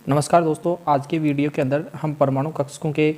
नमस्कार दोस्तों, आज के वीडियो के अंदर हम परमाणु कक्षकों के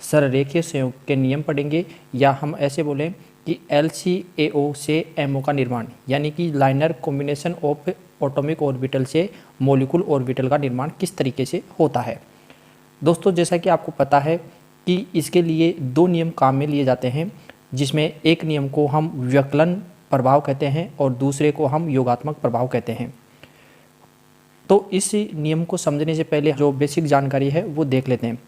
सररेखीय संयोग के नियम पढ़ेंगे, या हम ऐसे बोलें कि LCAO से MO का निर्माण, यानी कि liner combination of atomic orbital से मॉलिक्यूल ऑर्बिटल का निर्माण किस तरीके से होता है। दोस्तों, जैसा कि आपको पता है कि इसके लिए दो नियम काम में लिए जाते हैं, जिसमें एक नियम को हम व्यवकलन प्रभाव कहते हैं और दूसरे को हम योगात्मक प्रभाव कहते हैं। तो इस नियम को समझने से पहले जो बेसिक जानकारी है वो देख लेते हैं।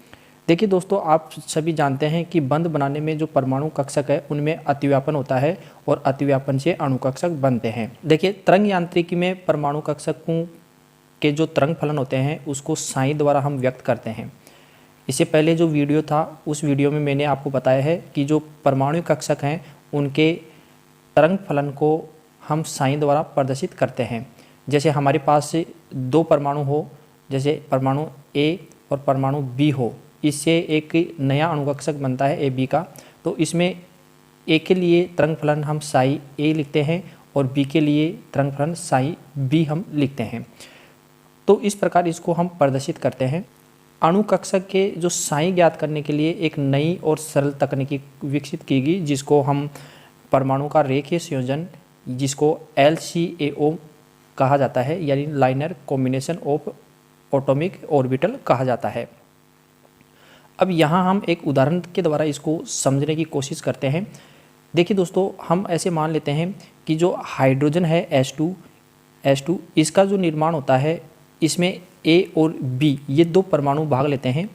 देखिए दोस्तों, आप सभी जानते हैं कि बंध बनाने में जो परमाणु कक्षक है उनमें अतिव्यापन होता है और अतिव्यापन से अणुकक्षक बनते हैं। देखिए, तरंग यांत्रिकी में परमाणु कक्षकों के जो तरंग फलन होते हैं उसको साई द्वारा हम व्यक्त करते हैं। इससे पहले जो वीडियो था उस वीडियो में मैंने आपको बताया है कि जो परमाणु कक्षक हैं उनके तरंग फलन को हम साई द्वारा प्रदर्शित करते हैं। जैसे हमारे पास दो परमाणु हो, जैसे परमाणु A और परमाणु B हो, इससे एक नया अणुकक्षक बनता है AB का। तो इसमें A के लिए तरंग फलन हम साई A लिखते हैं और B के लिए तरंग फलन साई B हम लिखते हैं। तो इस प्रकार इसको हम प्रदर्शित करते हैं। अणुकक्षक के जो साई ज्ञात करने के लिए एक नई और सरल तकनीकी विकसित की गई, जिसको हम परमाणु का रेखीय संयोजन, जिसको LCAO कहा जाता है, यानी liner combination of atomic orbital कहा जाता है। अब यहाँ हम एक उदाहरण के द्वारा इसको समझने की कोशिश करते हैं। देखिए दोस्तों, हम ऐसे मान लेते हैं कि जो हाइड्रोजन है H2 इसका जो निर्माण होता है, इसमें A और B ये दो परमाणु भाग लेते हैं।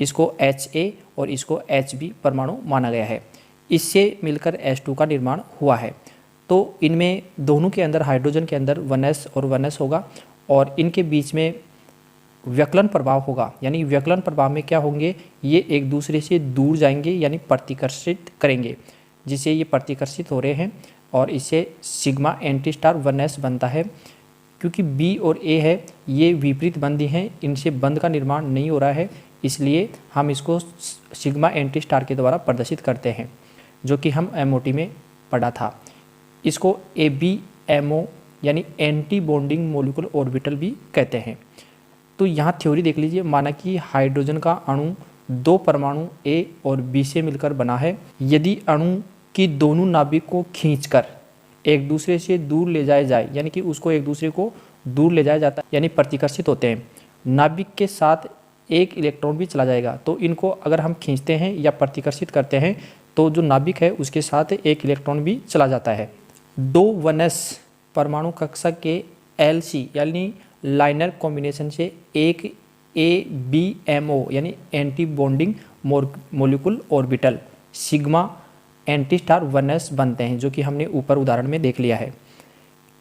इसको HA और इसको HB परमाणु माना गया है। इससे मिलकर H2 का निर्माण हुआ है। तो इनमें दोनों के अंदर, हाइड्रोजन के अंदर 1s और 1s होगा और इनके बीच में व्यवकलन प्रभाव होगा। यानी व्यवकलन प्रभाव में क्या होंगे, ये एक दूसरे से दूर जाएंगे यानी प्रतिकर्षित करेंगे, जिससे ये प्रतिकर्षित हो रहे हैं और इससे सिग्मा एंटी स्टार 1s बनता है। क्योंकि B और A है ये विपरीत बंधी हैं, इनसे बंध का निर्माण नहीं हो रहा है, इसलिए हम इसको सिग्मा एंटी स्टार के द्वारा प्रदर्शित करते हैं, जो कि हम MOT में पढ़ा था। इसको ABMO यानी एंटी बॉन्डिंग मॉलिक्यूल ऑर्बिटल भी कहते हैं। तो यहाँ थ्योरी देख लीजिए। माना कि हाइड्रोजन का अणु दो परमाणु A और B से मिलकर बना है। यदि अणु की दोनों नाभिक को खींचकर एक दूसरे से दूर ले जाया जाए, यानी कि उसको एक दूसरे को दूर ले जाया जाता है, यानी प्रतिकर्षित होते हैं, नाभिक के साथ एक इलेक्ट्रॉन भी चला जाएगा। तो इनको अगर हम खींचते हैं या प्रतिकर्षित करते हैं तो जो नाभिक है उसके साथ एक इलेक्ट्रॉन भी चला जाता है। दो 1s परमाणु कक्षक के LC यानी लाइनर कॉम्बिनेशन से एक ABMO यानी anti bonding molecule orbital sigma anti star 1s बनते हैं, जो कि हमने ऊपर उदाहरण में देख लिया है।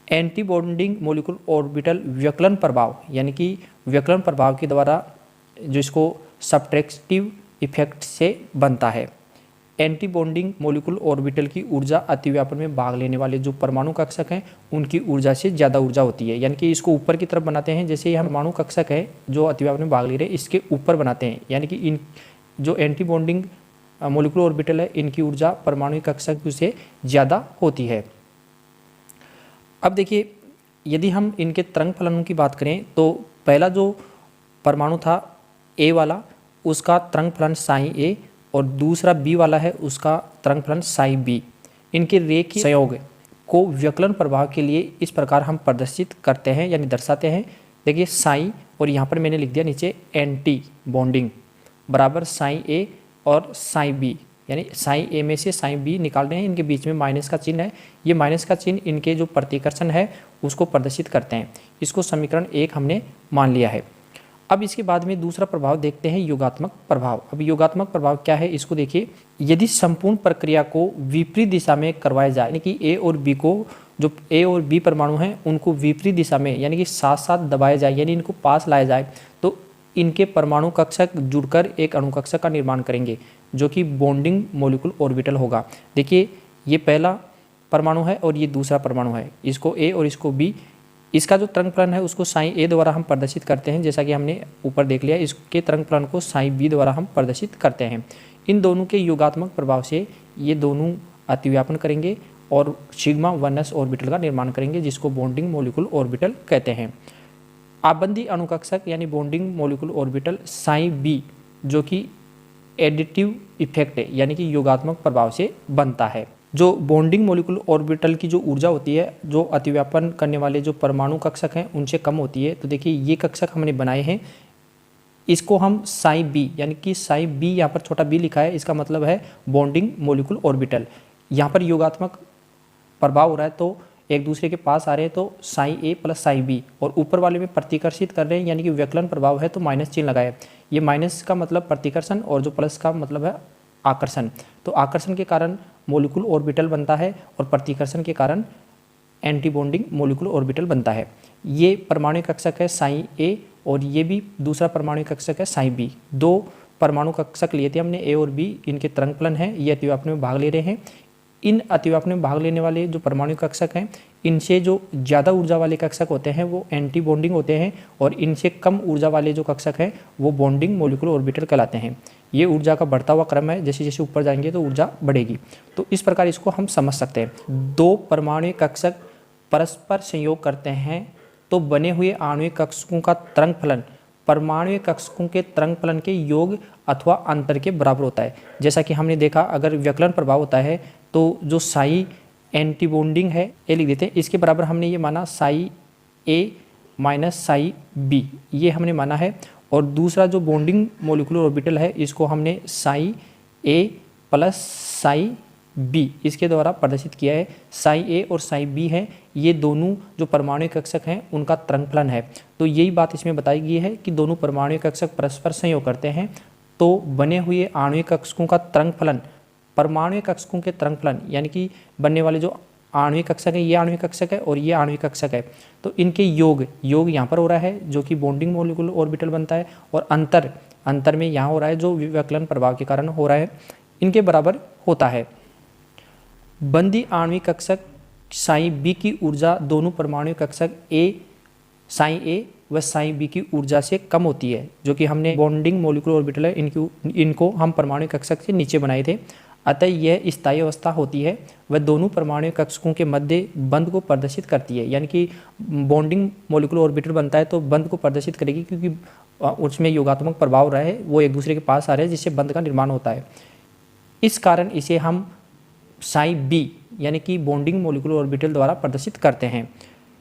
एंटी बॉन्डिंग मॉलिक्यूल ऑर्बिटल व्यवकलन प्रभाव, यानी कि व्यवकलन प्रभाव के द्वारा जिसको सब्ट्रैक्टिव इफेक्ट से बनता है। एंटी बॉन्डिंग मॉलिक्यूल ऑर्बिटल की ऊर्जा अतिव्यापन में भाग लेने वाले जो परमाणु कक्षक हैं उनकी ऊर्जा से ज़्यादा ऊर्जा होती है। यानी कि इसको ऊपर की तरफ बनाते हैं, जैसे ये परमाणु कक्षक है जो अतिव्यापन में भाग ले रहे हैं इसके ऊपर बनाते हैं, यानी कि इन जो एंटी बॉन्डिंग मॉलिक्यूल ऑर्बिटल है इनकी ऊर्जा परमाणु कक्षक से ज़्यादा होती है। अब देखिए, यदि हम इनके तरंग फलनों की बात करें तो पहला जो परमाणु था A वाला, उसका तरंग फलन साई A और दूसरा B वाला है उसका तरंग फलन साई B। इनके रेखीय संयोग को व्यवकलन प्रभाव के लिए इस प्रकार हम प्रदर्शित करते हैं यानी दर्शाते हैं। देखिए साई, और यहाँ पर मैंने लिख दिया नीचे एंटी बॉन्डिंग बराबर साई A और साई B, यानी साई A में से साई B निकाल रहे हैं, इनके बीच में माइनस का चिन्ह है। ये माइनस का चिन्ह इनके जो प्रतिकर्षण है उसको प्रदर्शित करते हैं। इसको समीकरण 1 हमने मान लिया है। अब इसके बाद में दूसरा प्रभाव देखते हैं, योगात्मक प्रभाव। अब योगात्मक प्रभाव क्या है इसको देखिए। यदि संपूर्ण प्रक्रिया को विपरीत दिशा में करवाया जाए, यानी कि A और B को, जो A और B परमाणु हैं उनको विपरीत दिशा में यानी कि साथ साथ दबाया जाए, यानी इनको पास लाया जाए, तो इनके परमाणु कक्षक जुड़कर एक अणुकक्षक का निर्माण करेंगे, जो कि बॉन्डिंग मॉलिक्यूल ऑर्बिटल होगा। देखिए, ये पहला परमाणु है और ये दूसरा परमाणु है, इसको A और इसको B। इसका जो तरंग फलन है उसको साई A द्वारा हम प्रदर्शित करते हैं, जैसा कि हमने ऊपर देख लिया। इसके तरंग फलन को साई B द्वारा हम प्रदर्शित करते हैं। इन दोनों के योगात्मक प्रभाव से ये दोनों अतिव्यापन करेंगे और सिग्मा 1s ऑर्बिटल का निर्माण करेंगे, जिसको बॉन्डिंग मॉलिक्यूल ऑर्बिटल कहते हैं। आबंदी अणुकक्षक यानी bonding molecule orbital psi b जो कि एडिटिव इफेक्ट है यानी कि योगात्मक प्रभाव से बनता है। जो बॉन्डिंग मॉलिक्यूल ऑर्बिटल की जो ऊर्जा होती है जो अतिव्यापन करने वाले जो परमाणु कक्षक हैं उनसे कम होती है। तो देखिए ये कक्षक हमने बनाए हैं, इसको हम साई बी यानी कि साई बी यहाँ पर छोटा बी लिखा है, इसका मतलब है बॉन्डिंग मॉलिक्यूल ऑर्बिटल। यहाँ पर योगात्मक प्रभाव हो रहा है तो एक दूसरे के पास आ रहे हैं तो साई ए प्लस साई बी, और ऊपर वाले में प्रतिकर्षित कर रहे हैं यानी कि व्यकलन प्रभाव है तो माइनस चिन्ह लगाए। ये माइनस का मतलब प्रतिकर्षण और जो प्लस का मतलब है आकर्षण। तो आकर्षण के कारण मॉलिक्यूल ऑर्बिटल बनता है और प्रतिकर्षण के कारण एंटी बॉन्डिंग मॉलिक्यूल ऑर्बिटल बनता है। ये परमाणु कक्षक है साई ए और ये भी दूसरा परमाणु कक्षक है साई बी। दो परमाणु कक्षक लिए थे हमने ए और बी, इनके तरंग फलन है, ये अतिव्यापन में भाग ले रहे हैं। इन अतिव्यापन में भाग लेने वाले जो परमाणु कक्षक हैं इनसे जो ज़्यादा ऊर्जा वाले कक्षक होते हैं वो एंटी बॉन्डिंग होते हैं और इनसे कम ऊर्जा वाले जो कक्षक हैं वो बॉन्डिंग मॉलिक्यूल ऑर्बिटल कहलाते हैं। ये ऊर्जा का बढ़ता हुआ क्रम है, जैसे जैसे ऊपर जाएंगे तो ऊर्जा बढ़ेगी। तो इस प्रकार इसको हम समझ सकते हैं। दो परमाणु कक्षक परस्पर संयोग करते हैं तो बने हुए आणविक कक्षकों का तरंग फलन परमाणु कक्षकों के तरंग फलन के योग अथवा अंतर के बराबर होता है। जैसा कि हमने देखा अगर व्यकलन प्रभाव होता है तो जो साई एंटी बॉन्डिंग है ये लिख देते हैं, इसके बराबर हमने ये माना साई ए माइनस साई बी, ये हमने माना है। और दूसरा जो बॉन्डिंग मॉलिक्यूलर ऑर्बिटल है इसको हमने साई ए प्लस साई बी इसके द्वारा प्रदर्शित किया है। साई ए और साई बी है ये दोनों जो परमाणु कक्षक हैं उनका तरंग फलन है। तो यही बात इसमें बताई गई है कि दोनों परमाणु कक्षक परस्पर संयोग करते हैं तो बने हुए आणविक कक्षकों का तरंग फलन परमाणु कक्षकों के तरंग फलन यानी कि बनने वाले जो आणविक कक्षक है ये आणविक कक्षक है और ये आणविक कक्षक है तो इनके योग यहाँ पर हो रहा है जो कि बॉन्डिंग मॉलिक्यूल ऑर्बिटल बनता है, और अंतर में यहाँ हो रहा है जो व्यकलन प्रभाव के कारण हो रहा है, इनके बराबर होता है। बंदी आणविक कक्षक साई बी की ऊर्जा दोनों परमाणु कक्षक साई ए व साई बी की ऊर्जा से कम होती है। जो कि हमने बॉन्डिंग मॉलिक्यूलर ऑर्बिटल है इनको हम परमाणु कक्षक से नीचे बनाए थे, अतः यह स्थायी अवस्था होती है वह दोनों परमाणु कक्षकों के मध्य बंध को प्रदर्शित करती है। यानी कि बॉन्डिंग मॉलिक्यूलर ऑर्बिटल बनता है तो बंध को प्रदर्शित करेगी क्योंकि उसमें योगात्मक प्रभाव रहा है, वो एक दूसरे के पास आ रहे हैं जिससे बंध का निर्माण होता है। इस कारण इसे हम साई बी यानी कि बॉन्डिंग मॉलिक्यूलर ऑर्बिटल द्वारा प्रदर्शित करते हैं।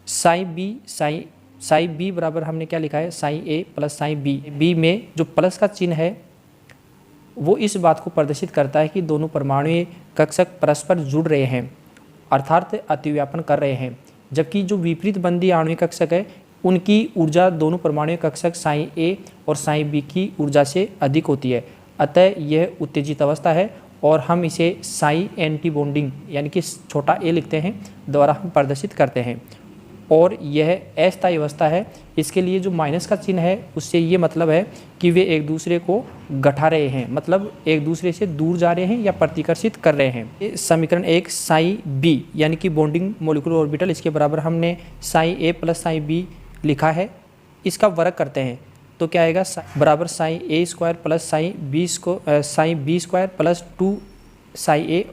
साई बी बराबर हमने क्या लिखा है साई ए प्लस साई बी में जो प्लस का चिन्ह है वो इस बात को प्रदर्शित करता है कि दोनों परमाणु कक्षक परस्पर जुड़ रहे हैं अर्थात अतिव्यापन कर रहे हैं, जबकि जो विपरीत बंदी आणविक कक्षक है उनकी ऊर्जा दोनों परमाणु कक्षक साई ए और साई बी की ऊर्जा से अधिक होती है। अतः यह उत्तेजित अवस्था है और हम इसे साई एंटी बॉन्डिंग यानी कि छोटा ए लिखते हैं द्वारा हम प्रदर्शित करते हैं। और यह अस्थायी अवस्था है, इसके लिए जो माइनस का चिन्ह है उससे ये मतलब है कि वे एक दूसरे को गठा रहे हैं, मतलब एक दूसरे से दूर जा रहे हैं या प्रतिकर्षित कर रहे हैं। समीकरण 1 साई बी यानी कि बॉन्डिंग मॉलिक्यूलर ऑर्बिटल इसके बराबर हमने साई ए प्लस साई बी लिखा है, इसका वर्ग करते हैं तो क्या आएगा बराबर psi A square plus psi B square plus 2 psi A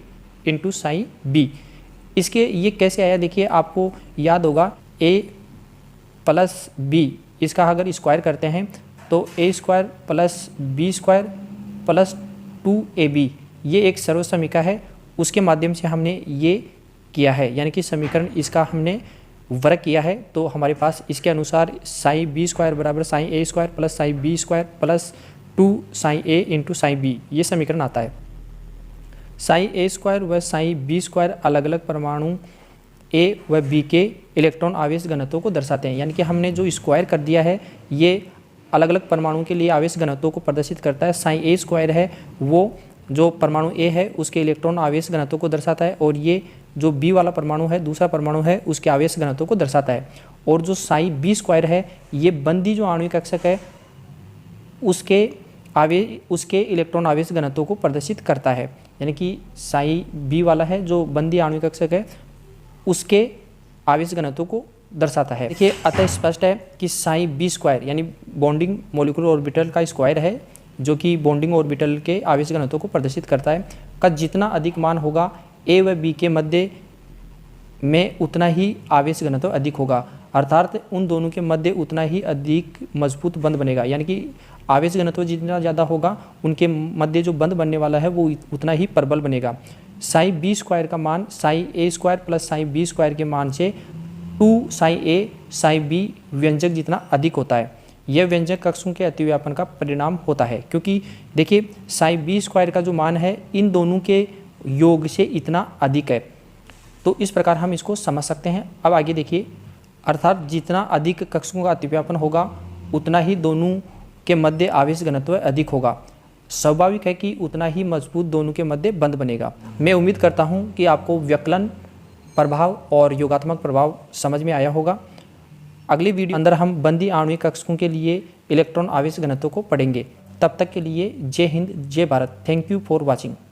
into psi B. इसके ये कैसे आया देखिए, आपको याद होगा ए प्लस बी इसका अगर स्क्वायर करते हैं तो A square plus B square plus 2ab ये एक सर्व समीकरण है, उसके माध्यम से हमने ये किया है यानी कि समीकरण इसका हमने वर्ग किया है। तो हमारे पास इसके अनुसार साई बी स्क्वायर बराबर psi A square plus psi B square plus 2 psi A into psi B ये समीकरण आता है। साई ए स्क्वायर व साई बी स्क्वायर अलग अलग परमाणु ए व बी के इलेक्ट्रॉन आवेश घनत्वों को दर्शाते हैं। यानी कि हमने जो स्क्वायर कर दिया है ये अलग अलग परमाणुओं के लिए आवेश घनत्वों को प्रदर्शित करता है। साई ए स्क्वायर है वो जो परमाणु ए है उसके इलेक्ट्रॉन आवेश घनत्व को दर्शाता है, और ये जो बी वाला परमाणु है दूसरा परमाणु है उसके आवेश घनत्व को दर्शाता है। और जो साई बी स्क्वायर है ये बंदी जो आणविक कक्षक है उसके इलेक्ट्रॉन आवेश घनत्व को प्रदर्शित करता है। यानी कि साई बी वाला है जो बंदी आणविक कक्षक है उसके आवेश घनत्व को दर्शाता है। देखिए अतः स्पष्ट है कि साई बी स्क्वायर यानी बॉन्डिंग मॉलिक्यूलर ऑर्बिटल का स्क्वायर है जो कि बॉन्डिंग ऑर्बिटल के आवेश घनत्व को प्रदर्शित करता है, का जितना अधिक मान होगा ए व बी के मध्य में उतना ही आवेश घनत्व अधिक होगा, अर्थात उन दोनों के मध्य उतना ही अधिक मजबूत बंध बनेगा। यानी कि आवेश घनत्व जितना ज़्यादा होगा उनके मध्य जो बंध बनने वाला है वो उतना ही प्रबल बनेगा। साई बी स्क्वायर का मान psi A square plus psi B square के मान से 2 साई ए साई बी व्यंजक जितना अधिक होता है। यह व्यंजक कक्षों के अतिव्यापन का परिणाम होता है, क्योंकि देखिए साई बी स्क्वायर का जो मान है इन दोनों के योग से इतना अधिक है। तो इस प्रकार हम इसको समझ सकते हैं। अब आगे देखिए, अर्थात जितना अधिक कक्षों का अतिव्यापन होगा उतना ही दोनों के मध्य आवेश घनत्व अधिक होगा। स्वाभाविक है कि उतना ही मजबूत दोनों के मध्य बंध बनेगा। मैं उम्मीद करता हूं कि आपको व्यकलन प्रभाव और योगात्मक प्रभाव समझ में आया होगा। अगली वीडियो अंदर हम बंदी आणविक कक्षकों के लिए इलेक्ट्रॉन आवेश घनत्व को पढ़ेंगे। तब तक के लिए जय हिंद, जय Bharat. Thank you for watching.